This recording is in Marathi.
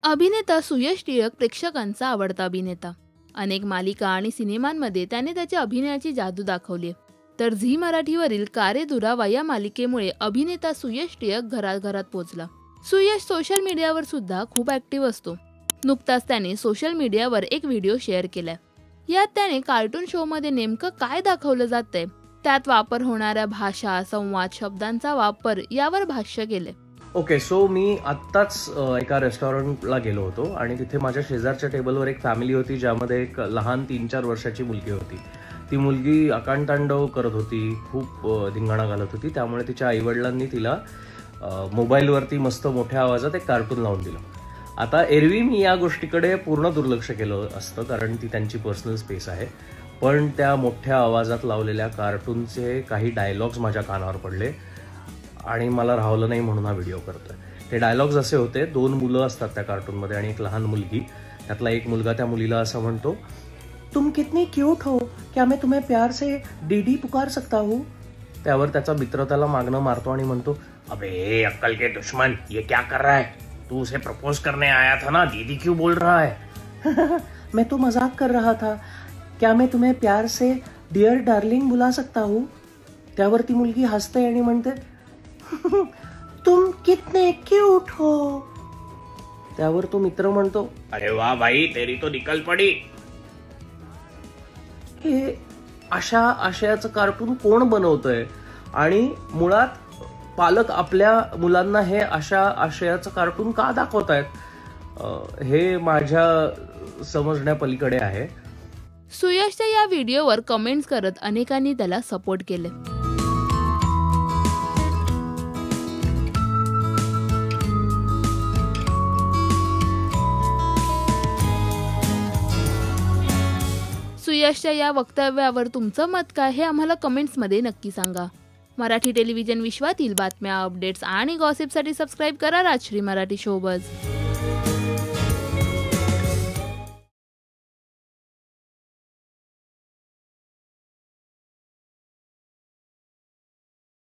अभिनेता सुयश टिळक प्रेक्षकांचा आवडता अभिनेता. अनेक मालिका आणि सिनेमांमध्ये त्याने त्याच्या अभिनयाची जादू दाखवली. तर झी मराठीवरील कारे दुरावा या मालिकेमुळे अभिनेता सुयश टिळक घराघरात पोहोचला. सुयश सोशल मीडियावर सुद्धा खूप ऍक्टिव्ह असतो. नुकताच त्याने सोशल मीडियावर एक व्हिडिओ शेअर केलाय. यात त्याने कार्टून शो मध्ये नेमकं काय दाखवलं जातंय, त्यात वापर होणाऱ्या भाषा, संवाद, शब्दांचा वापर यावर भाष्य केले. ओके, सो मी आत्ताच एका रेस्टॉरंटला गेलो होतो आणि तिथे माझ्या शेजारच्या टेबलवर एक फॅमिली होती, ज्यामध्ये एक लहान 3-4 वर्षाची मुलगी होती. ती मुलगी आकांतांडव करत होती, खूप धिंगाणा घालत होती. त्यामुळे तिच्या आईवडिलांनी तिला मोबाईलवरती मस्त मोठ्या आवाजात एक कार्टून लावून दिलं. आता एरवी मी या गोष्टीकडे पूर्ण दुर्लक्ष केलं असतं, कारण ती त्यांची पर्सनल स्पेस आहे. पण त्या मोठ्या आवाजात लावलेल्या कार्टूनचे काही डायलॉग्स माझ्या कानावर पडले आणि मला राहवलं नाही, म्हणून हा व्हिडिओ करतोय. ते डायलॉग्स असे होते, 2 मुलं असतात त्या कार्टूनमध्ये आणि एक लहान मुलगी. त्यातला एक मुलगा त्या मुलीला असं म्हणतो, तुम कितनी क्यूट हो, क्या मैं तुम्हें प्यार से डीडी पुकार सकता हूँ. त्यावर त्याचा मित्र त्याला मागणं मारतो आणि म्हणतो, अबे अक्कल के दुश्मन, ये क्या कर रहा है? तू उसे प्रपोज करने आया था ना, दीदी क्यों बोल रहा है? मैं तो मजाक कर रहा था, क्या मैं तुम्हें प्यार से डियर डार्लिंग बुला सकता हूँ. त्यावर ती मुलगी हसते आणि म्हणते, तुम कितने क्यूट हो. त्यावर तो मित्र म्हणतो, अरे वाह भाई, तेरी तो निकल पडी. हे अशा आशयाचं कार्टून कोण बनवतंय? आणि मुळात पालक आपल्या मुलांना हे अशा आशयाचं कार्टून का दाखवतायत, हे माझ्या समजण्या पलीकडे आहे. सुयशच्या या व्हिडिओवर कमेंट्स करत अनेकांनी त्याला सपोर्ट केले. सुयशच्या या वक्तव्यावर तुमचं मत काय हे आम्हाला कमेंट्समध्ये नक्की सांगा. मराठी टेलिव्हिजन विश्वातील बातम्या, अपडेट्स आणि गॉसिपसाठी सबस्क्राईब करा राजश्री मराठी शोबज.